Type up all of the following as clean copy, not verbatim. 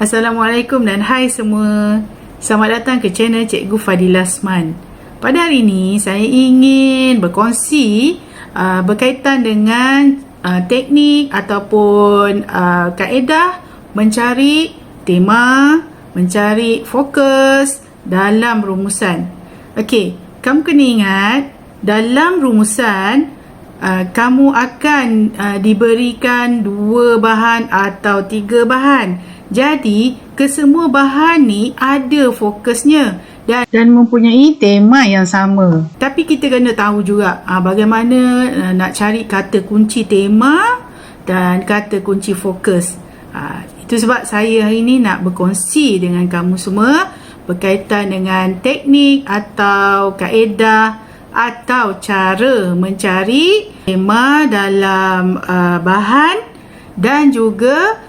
Assalamualaikum dan hai semua. Selamat datang ke channel Cikgu Fadilah Asman. Pada hari ini saya ingin berkongsi berkaitan dengan teknik ataupun kaedah mencari tema, mencari fokus dalam rumusan. Okey, kamu kena ingat dalam rumusan kamu akan diberikan 2 bahan atau 3 bahan. Jadi, kesemua bahan ni ada fokusnya dan mempunyai tema yang sama. Tapi kita kena tahu juga bagaimana nak cari kata kunci tema dan kata kunci fokus. Itu sebab saya hari ni nak berkongsi dengan kamu semua berkaitan dengan teknik atau kaedah atau cara mencari tema dalam bahan dan juga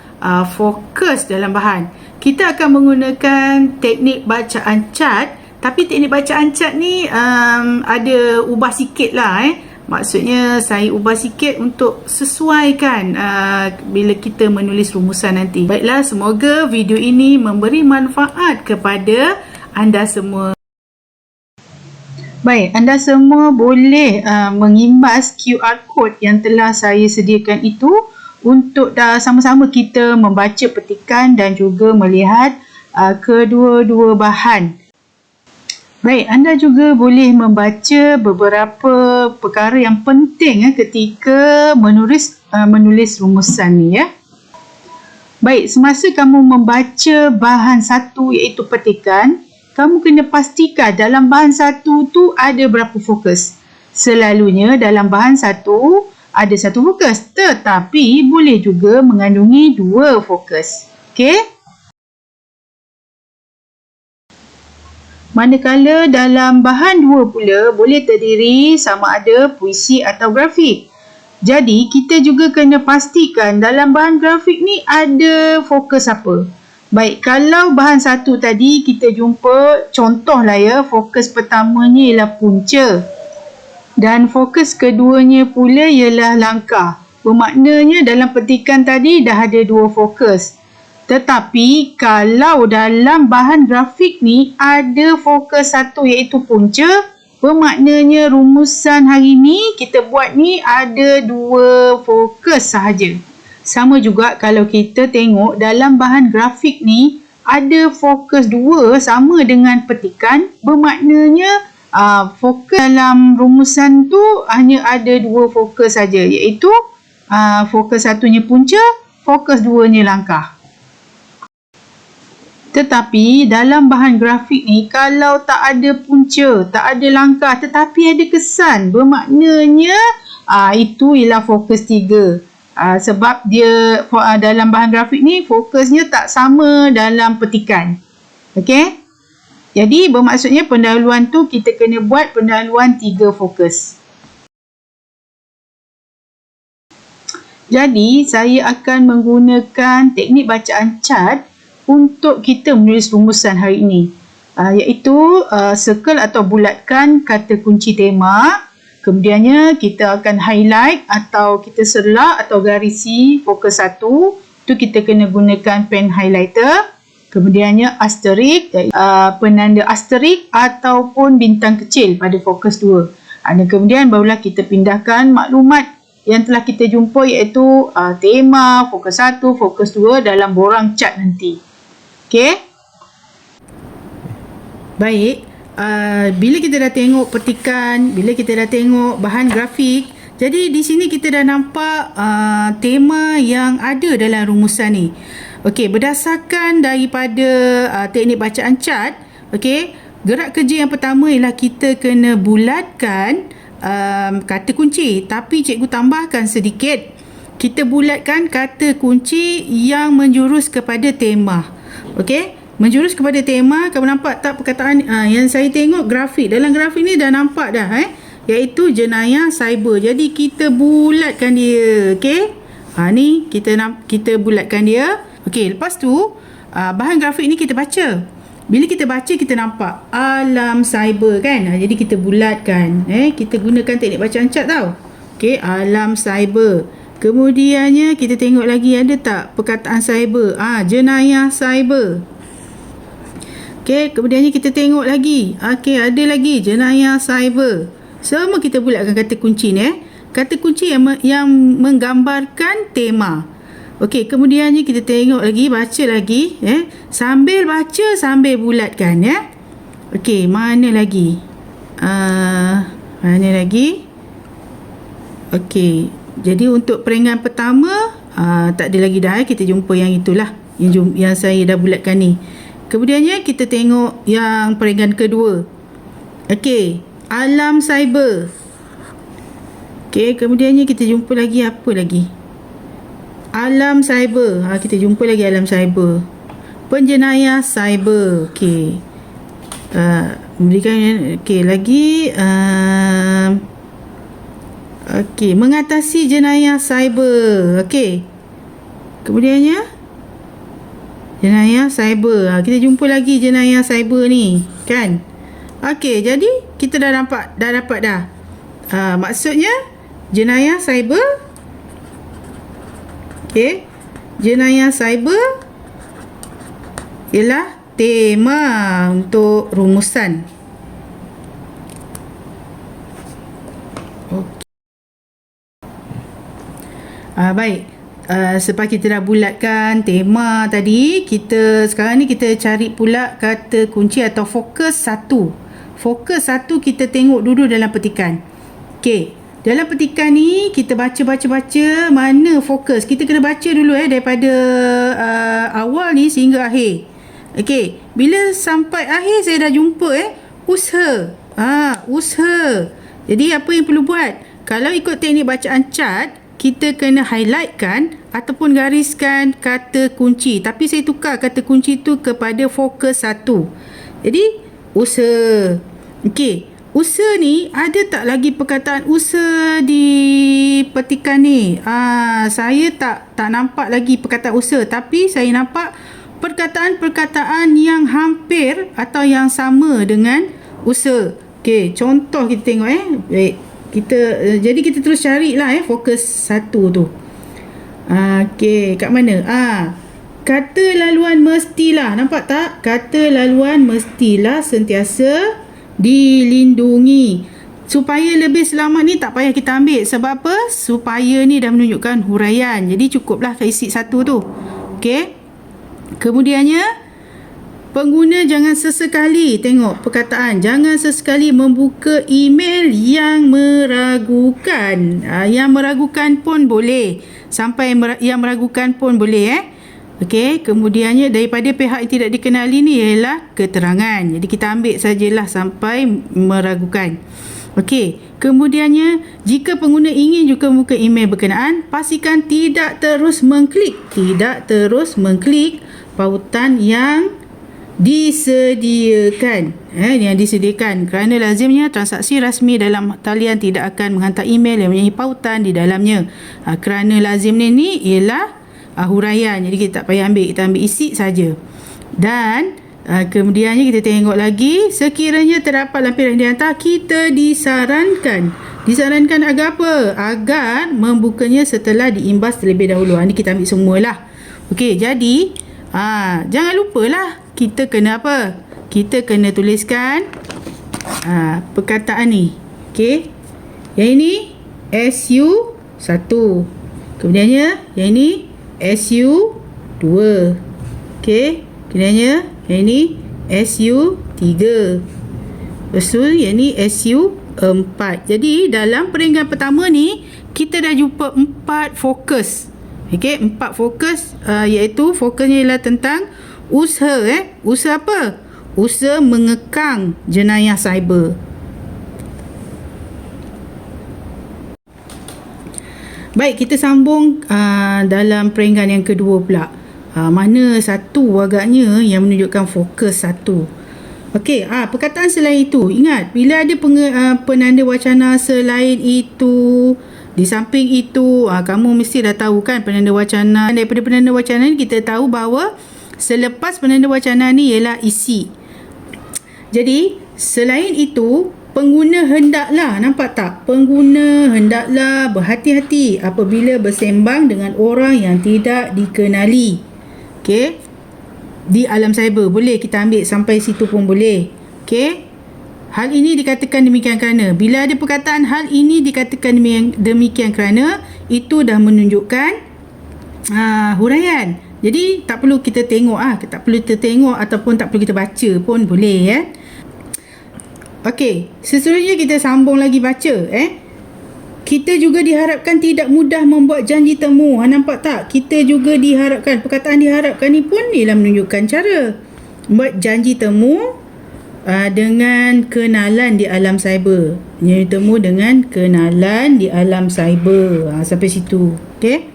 fokus dalam bahan. Kita akan menggunakan teknik bacaan cat, tapi teknik bacaan cat ni ada ubah sikit lah. Maksudnya saya ubah sikit untuk sesuaikan bila kita menulis rumusan nanti. Baiklah, semoga video ini memberi manfaat kepada anda semua. Baik, anda semua boleh mengimbas QR code yang telah saya sediakan itu untuk sama-sama kita membaca petikan dan juga melihat kedua-dua bahan. Baik, anda juga boleh membaca beberapa perkara yang penting ketika menulis rumusan ni ya. Baik, semasa kamu membaca bahan satu iaitu petikan, kamu kena pastikan dalam bahan satu tu ada berapa fokus. Selalunya dalam bahan satu ada 1 fokus, tetapi boleh juga mengandungi 2 fokus. Okey? Manakala dalam bahan 2 pula boleh terdiri sama ada puisi atau grafik. Jadi, kita juga kena pastikan dalam bahan grafik ni ada fokus apa. Baik, kalau bahan 1 tadi kita jumpa contohlah ya, fokus pertamanya ialah punca. Dan fokus keduanya pula ialah langkah. Bermaknanya dalam petikan tadi dah ada 2 fokus. Tetapi kalau dalam bahan grafik ni ada fokus 1 iaitu punca, bermaknanya rumusan hari ni kita buat ni ada 2 fokus sahaja. Sama juga kalau kita tengok dalam bahan grafik ni ada fokus 2 sama dengan petikan, bermaknanya fokus dalam rumusan tu hanya ada 2 fokus saja, iaitu fokus 1-nya punca, fokus 2-nya langkah. Tetapi dalam bahan grafik ni kalau tak ada punca, tak ada langkah tetapi ada kesan, bermaknanya itu ialah fokus 3. Sebab dia dalam bahan grafik ni fokusnya tak sama dalam petikan. Okey? Jadi bermaksudnya pendahuluan tu kita kena buat pendahuluan 3 fokus. Jadi saya akan menggunakan teknik bacaan cat untuk kita menulis rumusan hari ini. Iaitu circle atau bulatkan kata kunci tema. Kemudiannya kita akan highlight atau kita selak atau garisi fokus 1. Tu kita kena gunakan pen highlighter. Kemudiannya asterik, penanda asterik ataupun bintang kecil pada fokus 2. Dan kemudian barulah kita pindahkan maklumat yang telah kita jumpa iaitu tema, fokus 1, fokus 2 dalam borang cat nanti. Okey? Baik, bila kita dah tengok petikan, bila kita dah tengok bahan grafik, jadi di sini kita dah nampak tema yang ada dalam rumusan ni. Okey, berdasarkan daripada teknik bacaan cat, okey, gerak kerja yang pertama ialah kita kena bulatkan kata kunci. Tapi cikgu tambahkan sedikit, kita bulatkan kata kunci yang menjurus kepada tema. Okey, menjurus kepada tema. Kamu nampak tak perkataan yang saya tengok grafik? Dalam grafik ni dah nampak dah iaitu jenayah cyber. Jadi kita bulatkan dia. Okey, ni kita bulatkan dia. Okey, lepas tu bahan grafik ni kita baca. Bila kita baca kita nampak alam cyber kan. Jadi kita bulatkan. Kita gunakan teknik bacaan cat tau. Okey, alam cyber. Kemudiannya kita tengok lagi ada tak perkataan cyber. Jenayah cyber. Okey, kemudiannya kita tengok lagi. Okey, ada lagi jenayah cyber. Semua kita bulatkan kata kunci ni. Kata kunci yang menggambarkan tema. Okey, kemudiannya kita tengok lagi, baca lagi. Sambil baca, sambil bulatkan ya. Okey, mana lagi? Mana lagi? Okey, jadi untuk perenggan pertama tak ada lagi dah. Kita jumpa yang itulah yang saya dah bulatkan ni. Kemudiannya kita tengok yang perenggan kedua. Okey, alam cyber. Okey, kemudiannya kita jumpa lagi apa lagi? Alam cyber. Kita jumpa lagi alam cyber. Penjenayah cyber. Okey. Memberikan lagi mengatasi jenayah cyber. Okey. Kemudiannya jenayah cyber. Kita jumpa lagi jenayah cyber ni, kan? Okey, jadi kita dah dapat dah. Maksudnya jenayah cyber. Okey. Jenayah cyber ialah tema untuk rumusan. Okey. Baik. Sebab kita dah bulatkan tema tadi, sekarang ni kita cari pula kata kunci atau fokus satu. Fokus satu kita tengok dulu dalam petikan. Okey. Dalam petikan ni kita baca mana fokus. Kita kena baca dulu daripada awal ni sehingga akhir. Okey, bila sampai akhir saya dah jumpa usaha. Usaha. Jadi apa yang perlu buat? Kalau ikut teknik bacaan chart, kita kena highlightkan ataupun gariskan kata kunci. Tapi saya tukar kata kunci tu kepada fokus satu. Jadi usaha. Okey, usaha ni ada tak lagi perkataan usaha di petikan ni? Saya tak nampak lagi perkataan usaha, tapi saya nampak perkataan-perkataan yang hampir atau yang sama dengan usaha. Okey, contoh kita tengok baik. Jadi kita terus carilah fokus satu tu. Okey, kat mana? Kata laluan mestilah. Nampak tak? Kata laluan mestilah sentiasa dilindungi. Supaya lebih selamat ni tak payah kita ambil. Sebab apa? Supaya ni dah menunjukkan huraian. Jadi cukuplah isi satu tu. Okey. Kemudiannya, pengguna jangan sesekali, tengok perkataan, jangan sesekali membuka email yang meragukan. Yang meragukan pun boleh. Sampai yang meragukan pun boleh. Okey, kemudiannya daripada pihak yang tidak dikenali ni ialah keterangan. Jadi kita ambil sajalah sampai meragukan. Okey, kemudiannya jika pengguna ingin juga membuka email berkenaan, pastikan tidak terus mengklik pautan yang disediakan. Yang disediakan kerana lazimnya transaksi rasmi dalam talian tidak akan menghantar email yang mempunyai pautan di dalamnya. Kerana lazimnya ni ialah huraian. Jadi kita tak payah ambil, kita ambil isi saja. Dan kemudiannya kita tengok lagi, sekiranya terdapat lampiran dihantar, kita disarankan agar apa? Agar membukanya setelah diimbas terlebih dahulu. Ini kita ambil semualah. Okey, jadi jangan lupalah kita kena apa? Kita kena tuliskan perkataan ni. Okey. Yang ini SU1. Kemudiannya yang ini SU2. Okey. Kemudiannya yang ini SU3. Lepas tu yang ni SU4. Jadi dalam perenggan pertama ni kita dah jumpa 4 fokus. Okey, 4 fokus iaitu fokusnya ialah tentang usaha. Usaha apa? Usaha mengekang jenayah cyber. Baik, kita sambung dalam perenggan yang kedua pula. Mana satu agaknya yang menunjukkan fokus satu. Okey, perkataan selain itu. Ingat, bila ada penanda wacana selain itu, di samping itu, kamu mesti dah tahu kan penanda wacana. Daripada penanda wacana ni kita tahu bahawa selepas penanda wacana ni ialah isi. Jadi, selain itu, pengguna hendaklah, nampak tak? Pengguna hendaklah berhati-hati apabila bersembang dengan orang yang tidak dikenali. Okey. Di alam cyber boleh kita ambil sampai situ pun boleh. Okey. Hal ini dikatakan demikian kerana, bila ada perkataan hal ini dikatakan demikian kerana, itu dah menunjukkan huraian. Jadi tak perlu kita tengok tak perlu kita tengok ataupun tak perlu kita baca pun boleh ya. Okey, seterusnya kita sambung lagi baca Kita juga diharapkan tidak mudah membuat janji temu. Nampak tak? Kita juga diharapkan, perkataan diharapkan ni pun ialah menunjukkan cara buat janji temu dengan kenalan di alam cyber. Janji temu dengan kenalan di alam cyber. Sampai situ. Okey.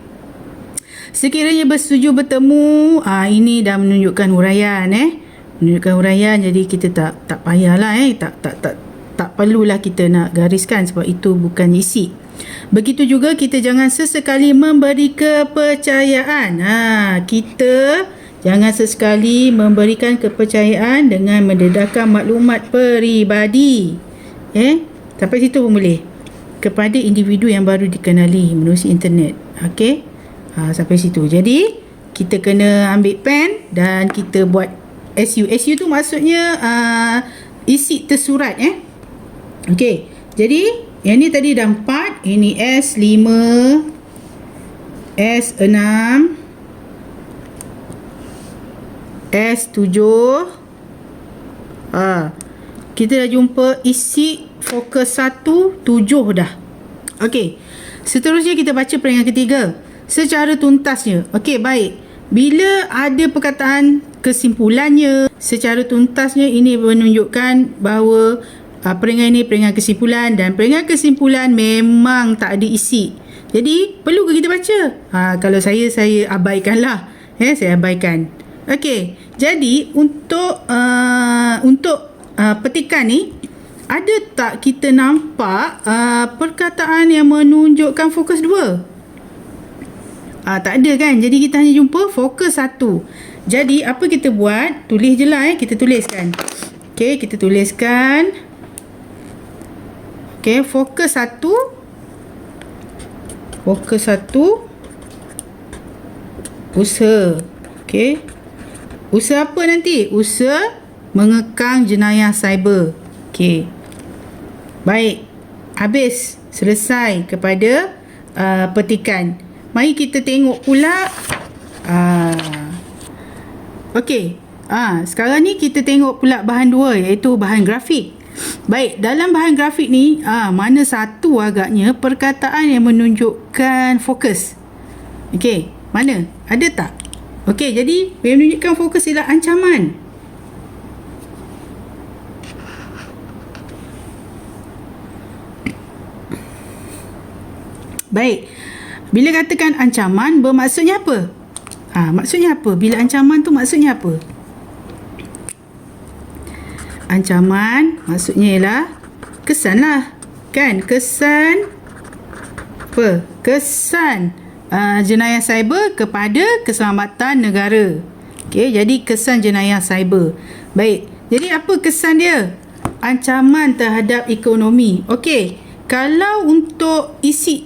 Sekiranya bersetuju bertemu, ini dah menunjukkan huraian menunjukkan huraian, jadi kita tak payahlah tak perlulah kita nak gariskan sebab itu bukan isi. Begitu juga kita jangan sesekali memberi kepercayaan. Kita jangan sesekali memberikan kepercayaan dengan mendedahkan maklumat peribadi. Sampai situ pun boleh. Kepada individu yang baru dikenali melalui internet. Okey. Sampai situ. Jadi kita kena ambil pen dan kita buat SU. SU tu maksudnya isi tersurat Okey. Jadi yang ni tadi dah 4, ini S5, S6, S7. Kita dah jumpa isi fokus 1, 7 dah. Okey. Seterusnya kita baca peringkat ketiga secara tuntasnya. Okey, baik. Bila ada perkataan kesimpulannya secara tuntasnya, ini menunjukkan bahawa peringkat ini peringkat kesimpulan, dan peringkat kesimpulan memang tak ada isi. Jadi perlu ke kita baca? Kalau saya abaikanlah. Saya abaikan. Okey. Jadi untuk petikan ni, ada tak kita nampak perkataan yang menunjukkan fokus 2? Tak ada kan? Jadi kita hanya jumpa fokus 1. Jadi apa kita buat? Tulis je lah kita tuliskan. Okey, kita tuliskan. Okey, fokus 1. Fokus 1. Usaha. Okey. Usaha apa nanti? Usaha mengekang jenayah cyber. Okey. Baik. Habis. Selesai kepada petikan. Mari kita tengok pula. Okey. Sekarang ni kita tengok pula bahan 2, iaitu bahan grafik. Baik, dalam bahan grafik ni mana satu agaknya perkataan yang menunjukkan fokus? Okey, mana? Ada tak? Okey, jadi yang menunjukkan fokus ialah ancaman. Baik. Bila katakan ancaman, bermaksudnya apa? Maksudnya apa? Bila ancaman tu maksudnya apa? Ancaman maksudnya ialah kesan lah. Kan? Kesan apa? Kesan jenayah cyber kepada keselamatan negara. Okey, jadi kesan jenayah cyber. Baik. Jadi apa kesan dia? Ancaman terhadap ekonomi. Okey. Kalau untuk isi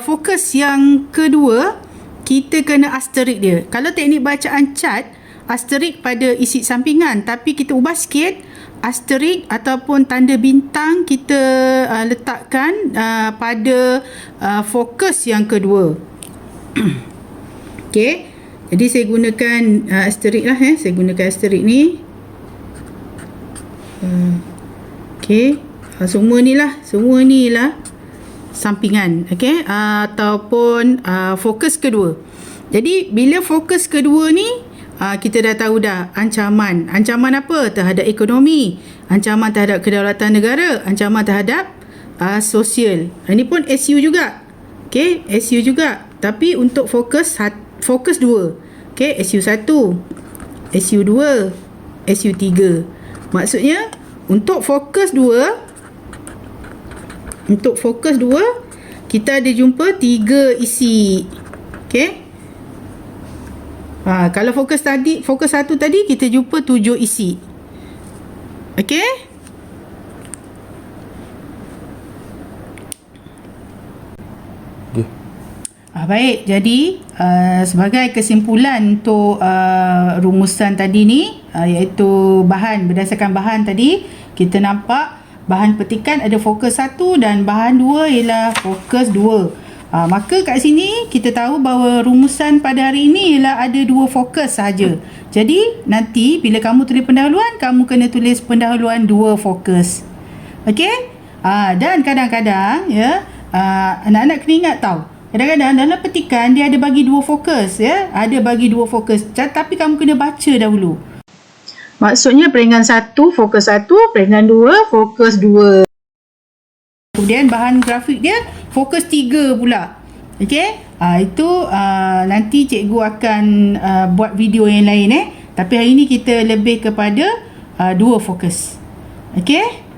fokus yang kedua, kita kena asterik dia. Kalau teknik bacaan cat, asterik pada isi sampingan, tapi kita ubah sikit, asterik ataupun tanda bintang kita letakkan pada fokus yang kedua. Okey. Jadi saya gunakan asterik lah saya gunakan asterik ni. Okey. Semua ni lah sampingan, okey, ataupun fokus kedua. Jadi bila fokus kedua ni kita dah tahu dah ancaman apa? Terhadap ekonomi, ancaman terhadap kedaulatan negara, ancaman terhadap sosial. Ini pun SU juga. Okey, SU juga. Tapi untuk fokus 2. Okey, SU1, SU2, SU3. Maksudnya untuk fokus 2, kita ada jumpa 3 isi. Okey. Kalau fokus 1 tadi kita jumpa 7 isi. Okey. Baik, jadi sebagai kesimpulan untuk rumusan tadi ni, iaitu berdasarkan bahan tadi, kita nampak bahan petikan ada fokus 1 dan bahan 2 ialah fokus 2. Maka kat sini kita tahu bahawa rumusan pada hari ini ialah ada 2 fokus sahaja. Jadi nanti bila kamu tulis pendahuluan, kamu kena tulis pendahuluan 2 fokus. Okey? Dan kadang-kadang ya, anak-anak kena ingat tahu, kadang-kadang dalam petikan dia ada bagi 2 fokus ya, ada bagi 2 fokus, tapi kamu kena baca dahulu. Maksudnya peringgan 1 fokus 1, peringgan 2 fokus 2. Kemudian bahan grafik dia fokus 3 pula. Okey? Itu nanti cikgu akan buat video yang lain tapi hari ni kita lebih kepada 2 fokus. Okey?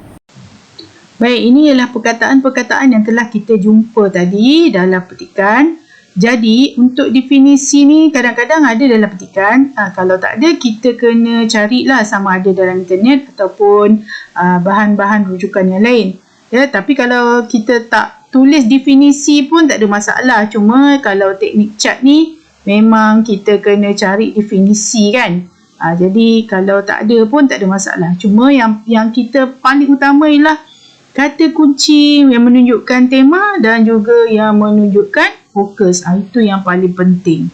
Baik, ini ialah perkataan-perkataan yang telah kita jumpa tadi dalam petikan. Jadi, untuk definisi ni kadang-kadang ada dalam petikan. Kalau tak ada, kita kena carilah sama ada dalam internet ataupun bahan-bahan rujukan yang lain. Ya, tapi kalau kita tak tulis definisi pun tak ada masalah. Cuma kalau teknik cat ni, memang kita kena cari definisi kan. Jadi, kalau tak ada pun tak ada masalah. Cuma yang kita paling utama ialah kata kunci yang menunjukkan tema dan juga yang menunjukkan fokus. Itu yang paling penting.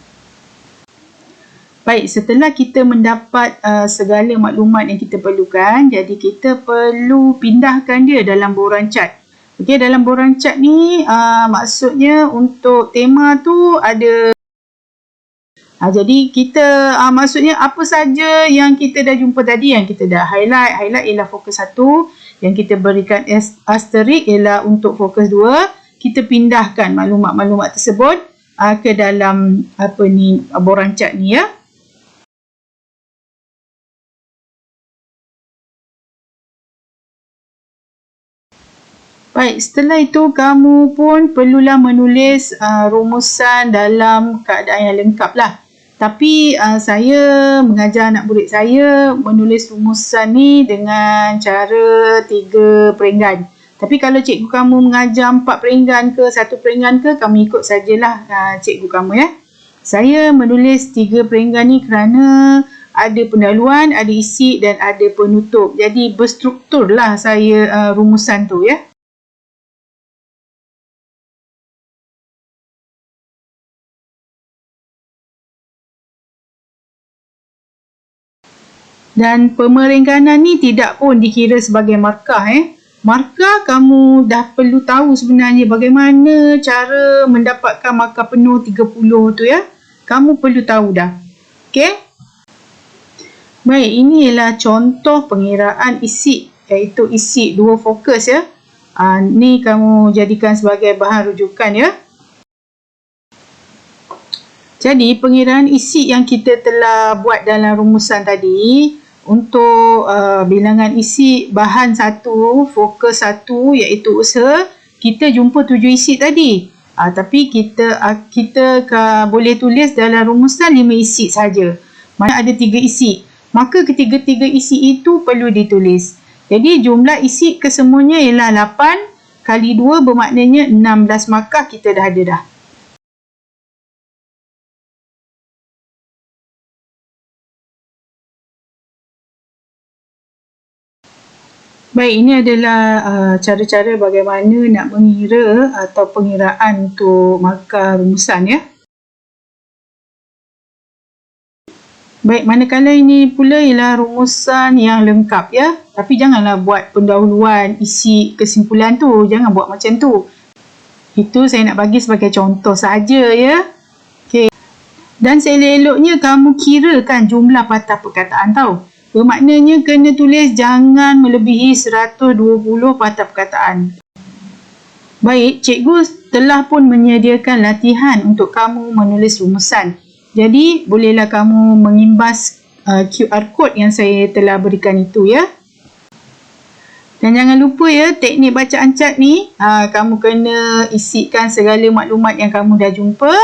Baik, setelah kita mendapat segala maklumat yang kita perlukan, jadi kita perlu pindahkan dia dalam borang cat. Okey, dalam borang cat ni maksudnya untuk tema tu ada jadi kita maksudnya apa saja yang kita dah jumpa tadi, yang kita dah highlight ialah fokus 1. Yang kita berikan asterik ialah untuk fokus 2. Kita pindahkan maklumat-maklumat tersebut ke dalam borang cat ni ya. Baik, setelah itu kamu pun perlulah menulis rumusan dalam keadaan yang lengkap lah. Tapi saya mengajar anak murid saya menulis rumusan ni dengan cara 3 peringgan. Tapi kalau cikgu kamu mengajar 4 peringgan ke 1 peringgan ke, kamu ikut sajalah cikgu kamu ya. Saya menulis 3 peringgan ni kerana ada pendahuluan, ada isi dan ada penutup. Jadi berstrukturlah saya rumusan tu ya. Dan pemeringkanan ni tidak pun dikira sebagai markah Markah kamu dah perlu tahu sebenarnya bagaimana cara mendapatkan markah penuh 30 tu ya. Kamu perlu tahu dah. Okey? Baik, ini ialah contoh pengiraan isi, iaitu isi 2 fokus ya. Ni kamu jadikan sebagai bahan rujukan ya. Jadi pengiraan isi yang kita telah buat dalam rumusan tadi, untuk bilangan isi bahan 1, fokus 1 iaitu usaha, kita jumpa 7 isi tadi. Tapi kita boleh tulis dalam rumusan 5 isi saja. Mana ada 3 isi. Maka ketiga-tiga isi itu perlu ditulis. Jadi jumlah isi kesemuanya ialah 8 kali 2 bermaknanya 16 markah kita dah ada dah. Baik, ini adalah cara-cara bagaimana nak mengira atau pengiraan untuk markah rumusan ya. Baik, manakala ini pula ialah rumusan yang lengkap ya. Tapi janganlah buat pendahuluan isi kesimpulan tu, jangan buat macam tu. Itu saya nak bagi sebagai contoh saja ya. Okey. Dan seelok-eloknya kamu kirakan jumlah patah perkataan tau. Bermaknanya kena tulis jangan melebihi 120 patah perkataan. Baik, cikgu telah pun menyediakan latihan untuk kamu menulis rumusan. Jadi, bolehlah kamu mengimbas QR code yang saya telah berikan itu ya. Dan jangan lupa ya, teknik bacaan cat ni, kamu kena isikan segala maklumat yang kamu dah jumpa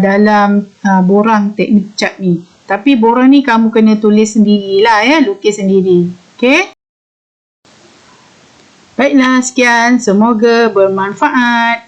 dalam borang teknik cat ni. Tapi borang ni kamu kena tulis sendirilah ya, lukis sendiri. Okey? Baiklah, sekian. Semoga bermanfaat.